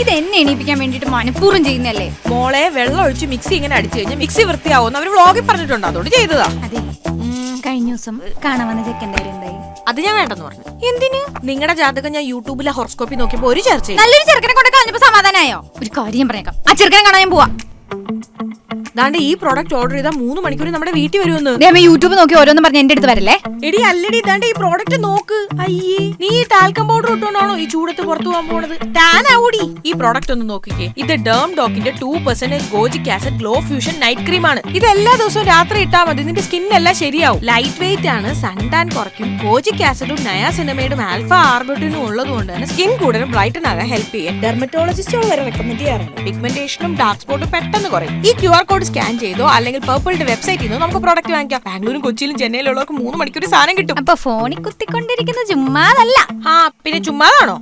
ഇത് എന്നെ എണീപ്പിക്കാൻ വേണ്ടിട്ട് മനഃപൂർവ്വം ചെയ്യുന്നല്ലേ? മോളെ വെള്ളം ഒഴിച്ച് മിക്സി ഇങ്ങനെ അടിച്ചു കഴിഞ്ഞാൽ മിക്സി വൃത്തിയാവുന്ന അവര് വ്ളോഗിൽ പറഞ്ഞിട്ടുണ്ട്, അതുകൊണ്ട് ചെയ്തതാ. അതെ, കഴിഞ്ഞ ദിവസം കാണാൻ വന്ന ചെക്കൻ്റെ കാര്യം എന്തായി? അത് ഞാൻ വേണ്ടെന്ന് പറഞ്ഞു. എന്തിന്? നിങ്ങളുടെ ജാതകം ഞാൻ യൂട്യൂബിലെ ഹോറോസ്കോപ്പിൽ നോക്കിയപ്പോ ഒരു ചർച്ച. നല്ലൊരു ചെറുക്കനെ കൊണ്ട് കളഞ്ഞപ്പോ സമാധാനായോ? ഒരു കാര്യം പറഞ്ഞേക്കാം, ആ ചെറുക്കനെ കാണാൻ ഞാൻ പോവാ. ദാണ്ട് ഈ പ്രോഡക്റ്റ് ഓർഡർ ചെയ്താൽ 3 മണിക്കൂർ നമ്മുടെ വീട്ടിൽ വരുമെന്ന്. യൂട്യൂബ് നോക്കി ഓരോന്നും പറഞ്ഞ് എന്റെ അടുത്ത് വരല്ലേ? എടി അല്ലടി, ദാണ്ട് ഈ പ്രോഡക്റ്റ് നോക്ക്. അയ്യേ, നീ ടാൽക്കം പൗഡർ ഇട്ടുകൊണ്ടാണോ ഈ ചൂടത്ത് പുറത്തു പോകാൻ പോണത്? ടാൻ ആവൂടി. ഈ പ്രോഡക്റ്റ് ഒന്ന് നോക്കിക്കേ. ഇത് ഡേം ഡോക്കിന്റെ 2% kojic acid glow fusion night cream ആണ്. ഇത് എല്ലാ ദിവസവും രാത്രി ഇട്ടാൽ മതി, നിന്റെ സ്കിൻ എല്ലാം ശരിയാവും. ലൈറ്റ് വെയിറ്റ് ആണ്, സൺ ടാൻ കുറയ്ക്കും. ഗോജിക് ആസിഡും നയാസിനമൈഡും ആൽഫ ആർബിറ്റിനും ഉള്ളതുകൊണ്ട് തന്നെ സ്കിൻ കൂടുതൽ ബ്രൈറ്റൻ ആകാൻ ഹെൽപ്പ് ചെയ്യും. ഡെർമറ്റോളജിസ്റ്റുകൾ വരെ റെക്കമെൻഡ് ചെയ്യാറുണ്ട്. പിഗ്മെന്റേഷനും ഡാർക്ക് സ്പോട്ടും പെട്ടെന്ന് കുറയും. ഈ QR കോഡ് സ്കാൻ ചെയ്തോ അല്ലെങ്കിൽ പർപ്പിളിന്റെ വെബ്സൈറ്റിൽ നിന്നോ നമുക്ക് പ്രോഡക്റ്റ് വാങ്ങിക്കാം. ബാംഗ്ലൂരും കൊച്ചിയിലും ചെന്നൈയിലുള്ളവർക്ക് 3 മണിക്കൂർ സാധനം കിട്ടും. അപ്പൊ ഫോണിൽ കുത്തിക്കൊണ്ടിരിക്കുന്ന ചുമ്മാതല്ല. പിന്നെ ചുമ്മാതാണോ?